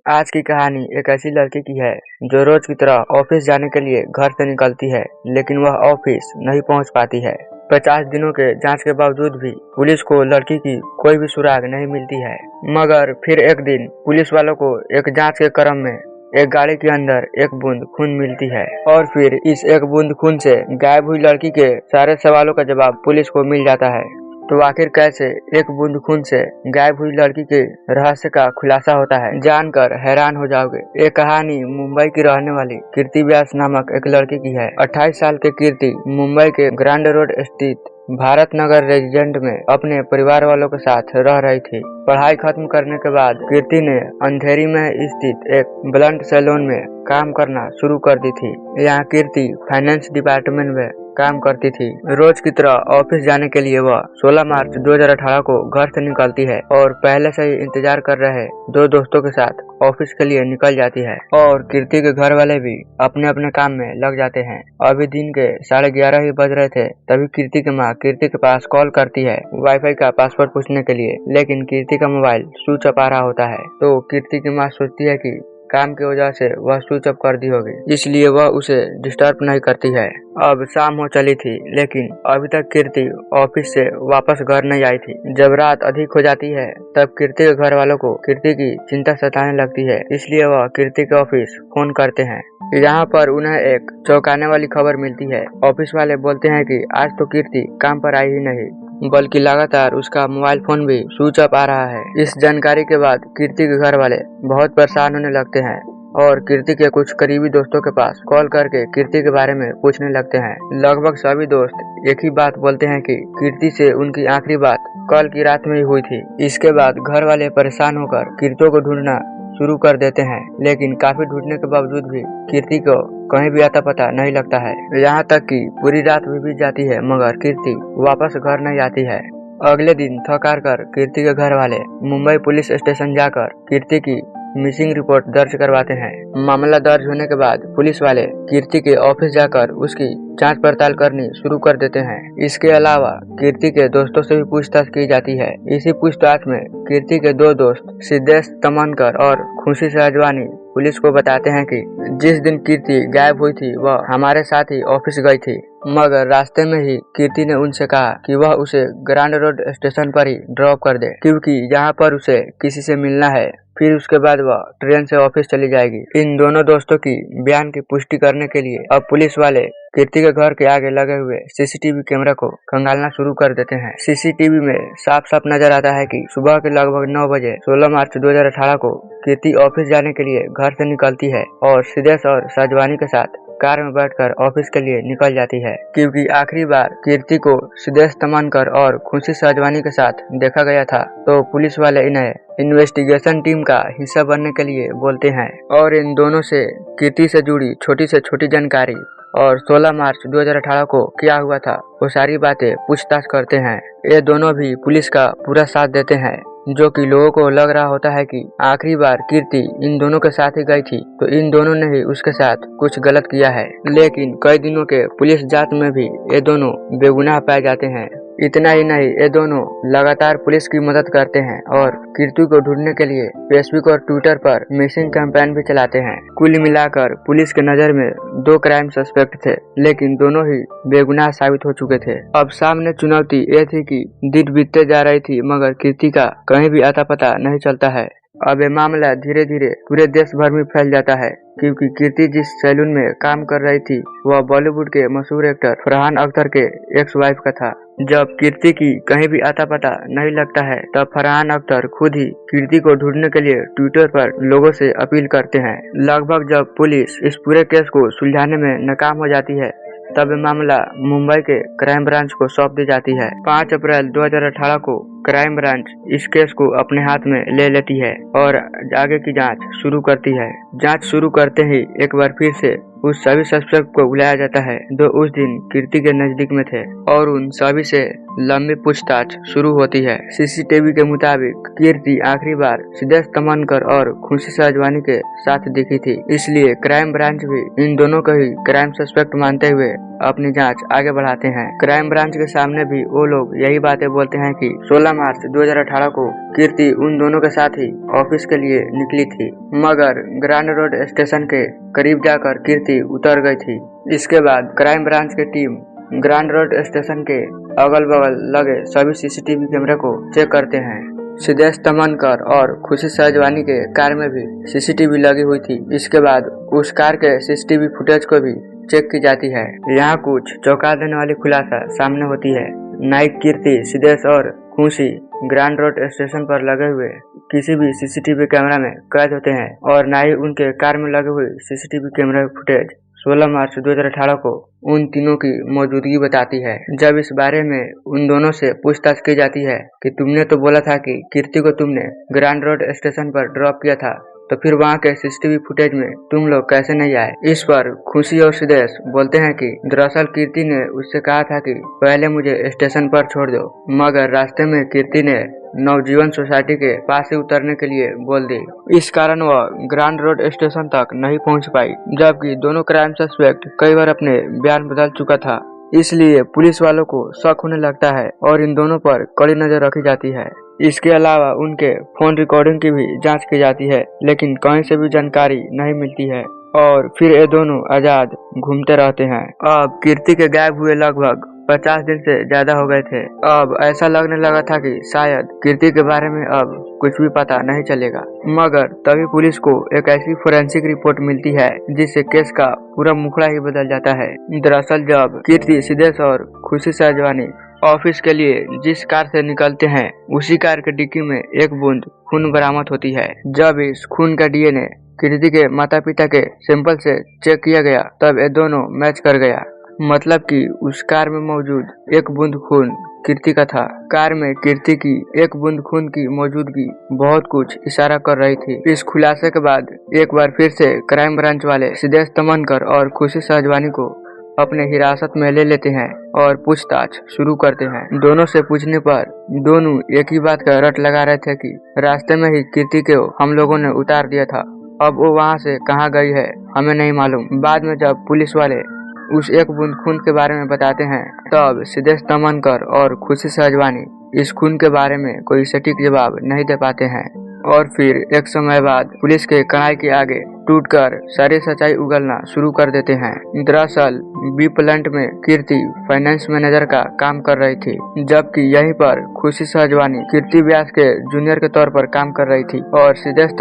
आज की कहानी एक ऐसी लड़की की है जो रोज की तरह ऑफिस जाने के लिए घर से निकलती है, लेकिन वह ऑफिस नहीं पहुंच पाती है। 50 दिनों के जांच के बावजूद भी पुलिस को लड़की की कोई भी सुराग नहीं मिलती है। मगर फिर एक दिन पुलिस वालों को एक जांच के क्रम में एक गाड़ी के अंदर एक बूंद खून मिलती है और फिर इस एक बूंद खून से गायब हुई लड़की के सारे सवालों का जवाब पुलिस को मिल जाता है। तो आखिर कैसे एक बूंद खून से गायब हुई लड़की के रहस्य का खुलासा होता है, जानकर हैरान हो जाओगे। ये कहानी मुंबई की रहने वाली कीर्ति व्यास नामक एक लड़की की है। 28 साल की कीर्ति मुंबई के ग्रांड रोड स्थित भारत नगर रेजिडेंट में अपने परिवार वालों के साथ रह रही थी। पढ़ाई खत्म करने के बाद कीर्ति ने अंधेरी में स्थित एक ब्लंट सैलून में काम करना शुरू कर दी थी। यहाँ कीर्ति फाइनेंस डिपार्टमेंट में काम करती थी। रोज की तरह ऑफिस जाने के लिए वह 16 मार्च 2018 को घर से निकलती है और पहले से ही इंतजार कर रहे दो दोस्तों के साथ ऑफिस के लिए निकल जाती है और कीर्ति के घर वाले भी अपने अपने काम में लग जाते हैं। अभी दिन के 11:30 ही बज रहे थे, तभी कीर्ति की माँ कीर्ति के पास कॉल करती है वाईफाई का पासवर्ड पूछने के लिए, लेकिन कीर्ति का मोबाइल स्विच ऑफ आ रहा होता है। तो कीर्ति की माँ सोचती है कि काम की वजह से वह स्विच ऑफ कर दी होगी, इसलिए वह उसे डिस्टर्ब नहीं करती है। अब शाम हो चली थी, लेकिन अभी तक कीर्ति ऑफिस से वापस घर नहीं आई थी। जब रात अधिक हो जाती है तब कीर्ति के घर वालों को कीर्ति की चिंता सताने लगती है, इसलिए वह कीर्ति के ऑफिस फोन करते हैं। यहाँ पर उन्हें एक चौंकाने वाली खबर मिलती है। ऑफिस वाले बोलते हैं कि आज तो कीर्ति काम पर आई ही नहीं, बल्कि लगातार उसका मोबाइल फोन भी स्विच ऑफ आ रहा है। इस जानकारी के बाद कीर्ति के घर वाले बहुत परेशान होने लगते हैं और कीर्ति के कुछ करीबी दोस्तों के पास कॉल करके कीर्ति के बारे में पूछने लगते हैं। लगभग सभी दोस्त एक ही बात बोलते हैं कि कीर्ति से उनकी आखिरी बात कल की रात में ही हुई थी। इसके बाद घर वाले परेशान होकर कीर्ति को ढूंढना शुरू कर देते हैं, लेकिन काफी ढूंढने के बावजूद भी कीर्ति को कहीं भी आता पता नहीं लगता है। यहाँ तक कि पूरी रात भी बीत जाती है, मगर कीर्ति वापस घर नहीं आती है। अगले दिन थक हार कर कीर्ति के घर वाले मुंबई पुलिस स्टेशन जाकर कीर्ति की मिसिंग रिपोर्ट दर्ज करवाते हैं। मामला दर्ज होने के बाद पुलिस वाले कीर्ति के ऑफिस जाकर उसकी जांच पड़ताल करनी शुरू कर देते हैं। इसके अलावा कीर्ति के दोस्तों से भी पूछताछ की जाती है। इसी पूछताछ में कीर्ति के दो दोस्त सिद्धेश तमनकर और खुशी सहजवानी पुलिस को बताते हैं कि जिस दिन कीर्ति गायब हुई थी वह हमारे साथ ही ऑफिस गई थी, मगर रास्ते में ही कीर्ति ने उनसे कहा कि वह उसे ग्रांड रोड स्टेशन पर ही ड्रॉप कर दे, क्योंकि यहाँ पर उसे किसी से मिलना है। फिर उसके बाद वह ट्रेन से ऑफिस चली जाएगी। इन दोनों दोस्तों की बयान की पुष्टि करने के लिए अब पुलिस वाले कीर्ति के घर के आगे लगे हुए सीसीटीवी कैमरा को खंगालना शुरू कर देते हैं। सीसीटीवी में साफ साफ नजर आता है कि सुबह के लगभग 9 बजे 16 मार्च 2018 को कीर्ति ऑफिस जाने के लिए घर से निकलती है और सिद्धेश और साजवानी के साथ कार में बैठकर ऑफिस के लिए निकल जाती है। क्योंकि आखिरी बार कीर्ति को सिद्धेश तमनकर और खुशी सहजवानी के साथ देखा गया था, तो पुलिस वाले इन्हें इन्वेस्टिगेशन टीम का हिस्सा बनने के लिए बोलते हैं और इन दोनों से कीर्ति से जुड़ी छोटी से छोटी जानकारी और 16 मार्च 2018 को क्या हुआ था वो सारी बातें पूछताछ करते हैं। ये दोनों भी पुलिस का पूरा साथ देते हैं, जो कि लोगों को लग रहा होता है कि आखिरी बार कीर्ति इन दोनों के साथ ही गई थी, तो इन दोनों ने ही उसके साथ कुछ गलत किया है। लेकिन कई दिनों के पुलिस जांच में भी ये दोनों बेगुनाह पाए जाते हैं। इतना ही नहीं, ये दोनों लगातार पुलिस की मदद करते हैं और कीर्ति को ढूंढने के लिए फेसबुक और ट्विटर पर मिसिंग कैंपेन भी चलाते हैं। कुल मिलाकर पुलिस के नजर में 2 क्राइम सस्पेक्ट थे, लेकिन दोनों ही बेगुनाह साबित हो चुके थे। अब सामने चुनौती ये थी कि दिन बीतते जा रही थी, मगर कीर्ति का कहीं भी आता पता नहीं चलता है। अब ये मामला धीरे धीरे पूरे देश भर में फैल जाता है, क्योंकि कीर्ति जिस सैलून में काम कर रही थी वह बॉलीवुड के मशहूर एक्टर फरहान अख्तर के एक्स वाइफ का था। जब कीर्ति की कहीं भी आता पता नहीं लगता है, तब फरहान अख्तर खुद ही कीर्ति को ढूंढने के लिए ट्विटर पर लोगों से अपील करते हैं। लगभग जब पुलिस इस पूरे केस को सुलझाने में नाकाम हो जाती है, तब मामला मुंबई के क्राइम ब्रांच को सौंप दी जाती है। 5 अप्रैल 2018 को क्राइम ब्रांच इस केस को अपने हाथ में ले लेती है और आगे की जांच शुरू करती है। जांच शुरू करते ही एक बार फिर से उस सभी सस्पेक्ट को बुलाया जाता है जो उस दिन कीर्ति के नजदीक में थे और उन सभी से लंबी पूछताछ शुरू होती है। सीसीटीवी के मुताबिक कीर्ति आखिरी बार सिद्धेश तमनकर और खुशी सहजवानी के साथ दिखी थी, इसलिए क्राइम ब्रांच भी इन दोनों को ही क्राइम सस्पेक्ट मानते हुए अपनी जांच आगे बढ़ाते हैं। क्राइम ब्रांच के सामने भी वो लोग यही बातें बोलते हैं कि 16 मार्च 2018 को कीर्ति उन दोनों के साथ ही ऑफिस के लिए निकली थी, मगर ग्रांड रोड स्टेशन के करीब जाकर कीर्ति उतर गई थी। इसके बाद क्राइम ब्रांच की टीम ग्रांड रोड स्टेशन के अगल बगल लगे सभी सीसीटीवी कैमरे को चेक करते हैं। सिद्धेश तमनकर और खुशी सहजवानी के कार में भी सीसीटीवी लगी हुई थी। इसके बाद उस कार के सीसीटीवी फुटेज को भी चेक की जाती है। यहाँ कुछ चौंका देने वाली खुलासा सामने होती है। नाइक कीर्ति, सिद्धेश और खुशी ग्रांड रोड स्टेशन पर लगे हुए किसी भी सीसीटीवी कैमरा में कैद होते हैं और न ही उनके कार में लगे हुए सीसीटीवी कैमरा फुटेज 16 मार्च 2018 को उन तीनों की मौजूदगी बताती है। जब इस बारे में उन दोनों से पूछताछ की जाती है कि तुमने तो बोला था कि कीर्ति को तुमने ग्रांड रोड स्टेशन पर ड्रॉप किया था, तो फिर वहाँ के सीसीटीवी फुटेज में तुम लोग कैसे नहीं आए? इस पर खुशी और सिद्धेश बोलते हैं कि दरअसल कीर्ति ने उससे कहा था कि पहले मुझे स्टेशन पर छोड़ दो, मगर रास्ते में कीर्ति ने नवजीवन सोसाइटी के पास ही उतरने के लिए बोल दी। इस कारण वह ग्रांड रोड स्टेशन तक नहीं पहुंच पाई, जबकि दोनों क्राइम सस्पेक्ट कई बार अपने बयान बदल चुका था। इसलिए पुलिस वालों को शक होने लगता है और इन दोनों पर कड़ी नजर रखी जाती है। इसके अलावा उनके फोन रिकॉर्डिंग की भी जांच की जाती है, लेकिन कहीं से भी जानकारी नहीं मिलती है और फिर ये दोनों आजाद घूमते रहते हैं। अब कीर्ति के गायब हुए लगभग 50 दिन से ज्यादा हो गए थे। अब ऐसा लगने लगा था कि शायद कीर्ति के बारे में अब कुछ भी पता नहीं चलेगा, मगर तभी पुलिस को एक ऐसी फोरेंसिक रिपोर्ट मिलती है जिससे केस का पूरा मुखड़ा ही बदल जाता है। दरअसल जब कीर्ति, सिद्धेश और खुशी सहजवानी ऑफिस के लिए जिस कार से निकलते हैं, उसी कार के डिक्की में एक बूंद खून बरामद होती है। जब इस खून का डीएनए कीर्ति के माता पिता के सैंपल से चेक किया गया, तब ये दोनों मैच कर गया। मतलब कि उस कार में मौजूद एक बूंद खून कीर्ति का था। कार में कीर्ति की एक बूंद खून की मौजूदगी बहुत कुछ इशारा कर रही थी। इस खुलासे के बाद एक बार फिर से क्राइम ब्रांच वाले सिद्धेश तमनकर और खुशी सहजवानी को अपने हिरासत में ले लेते हैं और पूछताछ शुरू करते हैं। दोनों से पूछने पर दोनों एक ही बात का रट लगा रहे थे कि रास्ते में ही कीर्ति को हम लोगों ने उतार दिया था। अब वो वहाँ से कहाँ गई है हमें नहीं मालूम। बाद में जब पुलिस वाले उस एक बूंद खून के बारे में बताते हैं, तब सिद्धेश तमनकर और खुशी सहजवानी इस खून के बारे में कोई सटीक जवाब नहीं दे पाते हैं और फिर एक समय बाद पुलिस के कड़ाई के आगे टूटकर सारी सच्चाई उगलना शुरू कर देते हैं। दरअसल बी प्लांट में कीर्ति फाइनेंस मैनेजर का काम कर रही थी, जबकि यहीं पर खुशी सहजवानी कीर्ति व्यास के जूनियर के तौर पर काम कर रही थी और सिद्धेश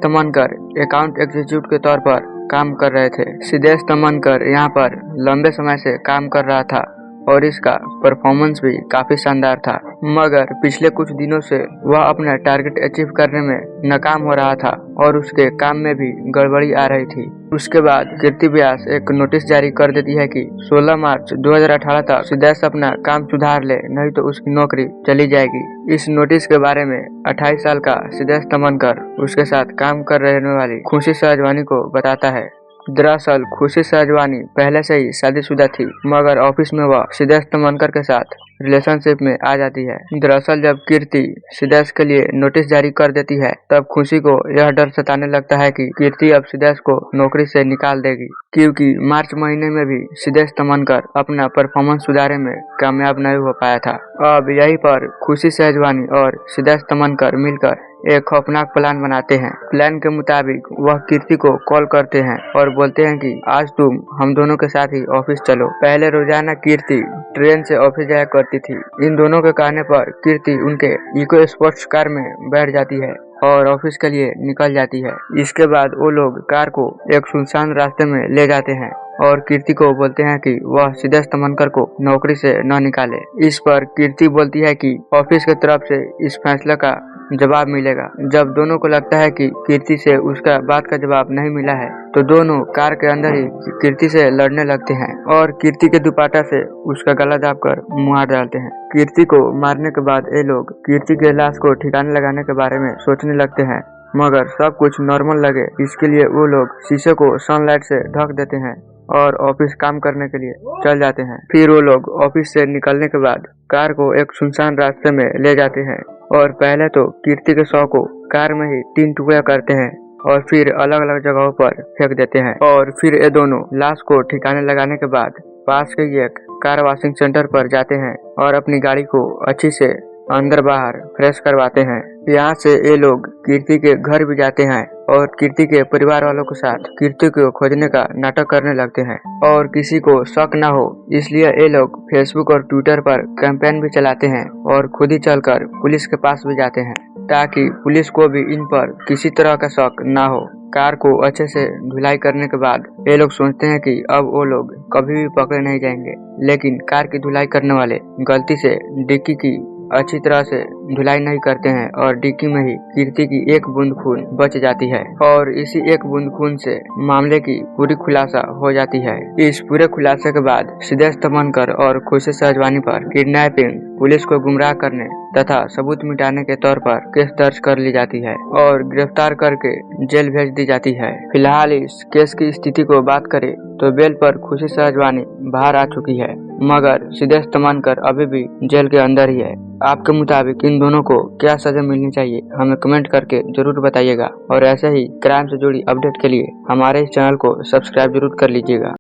तमनकर अकाउंट एग्जीक्यूटिव के तौर पर काम कर रहे थे। सिद्धेश तमनकर यहाँ पर लंबे समय से काम कर रहा था और इसका परफॉर्मेंस भी काफी शानदार था, मगर पिछले कुछ दिनों से वह अपना टारगेट अचीव करने में नाकाम हो रहा था और उसके काम में भी गड़बड़ी आ रही थी। उसके बाद कीर्ति व्यास एक नोटिस जारी कर देती है कि 16 मार्च 2018 तक सिद्धेश अपना काम सुधार ले, नहीं तो उसकी नौकरी चली जाएगी। इस नोटिस के बारे में 28 साल का सिद्धेश तमनकर उसके साथ काम कर रहने वाली खुशी सहजवानी को बताता है। दरअसल खुशी सहजवानी पहले से ही शादीशुदा थी, मगर ऑफिस में वह सिद्धेश तमनकर के साथ रिलेशनशिप में आ जाती है। दरअसल जब कीर्ति सिद्धेश के लिए नोटिस जारी कर देती है, तब खुशी को यह डर सताने लगता है कि कीर्ति अब सिद्धेश को नौकरी से निकाल देगी, क्योंकि मार्च महीने में भी सिद्धेश तमनकर अपना परफॉर्मेंस सुधारने में कामयाब नहीं हो पाया था। अब यहीं पर खुशी सहजवानी और सिद्धेश तमनकर मिलकर एक खौफनाक प्लान बनाते हैं। प्लान के मुताबिक वह कीर्ति को कॉल करते हैं और बोलते हैं कि आज तुम हम दोनों के साथ ही ऑफिस चलो। पहले रोजाना कीर्ति ट्रेन से ऑफिस जाया करती थी। इन दोनों के कहने पर कीर्ति उनके इको स्पोर्ट्स कार में बैठ जाती है और ऑफिस के लिए निकल जाती है। इसके बाद वो लोग कार को एक सुनसान रास्ते में ले जाते हैं और कीर्ति को बोलते हैं कि वह सिद्धेश तमनकर को नौकरी से न निकाले। इस पर कीर्ति बोलती है कि ऑफिस की तरफ से इस फैसले का जवाब मिलेगा। जब दोनों को लगता है कि कीर्ति से उसका बात का जवाब नहीं मिला है, तो दोनों कार के अंदर ही कीर्ति से लड़ने लगते हैं और कीर्ति के दुपट्टा से उसका गला दाबकर मार डालते हैं। कीर्ति को मारने के बाद ये लोग कीर्ति के लाश को ठिकाने लगाने के बारे में सोचने लगते हैं, मगर सब कुछ नॉर्मल लगे इसके लिए वो लोग शीशे को सनलाइट से ढक देते हैं और ऑफिस काम करने के लिए चल जाते हैं। फिर वो लोग ऑफिस से निकलने के बाद कार को एक सुनसान रास्ते में ले जाते हैं और पहले तो कीर्ति के शव को कार में ही 3 टुकड़ा करते हैं और फिर अलग अलग जगहों पर फेंक देते हैं। और फिर ये दोनों लाश को ठिकाने लगाने के बाद पास के एक कार वॉशिंग सेंटर पर जाते हैं और अपनी गाड़ी को अच्छी से अंदर बाहर फ्रेश करवाते हैं। यहाँ से ये लोग कीर्ति के घर भी जाते हैं और कीर्ति के परिवार वालों के साथ कीर्ति को खोजने का नाटक करने लगते हैं और किसी को शक न हो इसलिए ये लोग फेसबुक और ट्विटर पर कैंपेन भी चलाते हैं और खुद ही चलकर पुलिस के पास भी जाते हैं ताकि पुलिस को भी इन पर किसी तरह का शक न हो। कार को अच्छे से धुलाई करने के बाद ये लोग सोचते हैं कि अब वो लोग कभी भी पकड़े नहीं जाएंगे, लेकिन कार की धुलाई करने वाले गलती से डिक्की की अच्छी तरह से धुलाई नहीं करते हैं और डिक्की में ही कीर्ति की एक बूंद खून बच जाती है और इसी एक बूंद खून से मामले की पूरी खुलासा हो जाती है। इस पूरे खुलासे के बाद सिद्धेश तमनकर और खुशी सहजवानी पर किडनैपिंग, पुलिस को गुमराह करने तथा सबूत मिटाने के तौर पर केस दर्ज कर ली जाती है और गिरफ्तार करके जेल भेज दी जाती है। फिलहाल इस केस की स्थिति को बात करें तो बेल पर खुशी सहजवानी बाहर आ चुकी है, मगर सिद्धेश तमनकर अभी भी जेल के अंदर ही है। आपके मुताबिक इन दोनों को क्या सजा मिलनी चाहिए हमें कमेंट करके जरूर बताइएगा और ऐसे ही क्राइम से जुड़ी अपडेट के लिए हमारे इस चैनल को सब्सक्राइब जरूर कर लीजिएगा।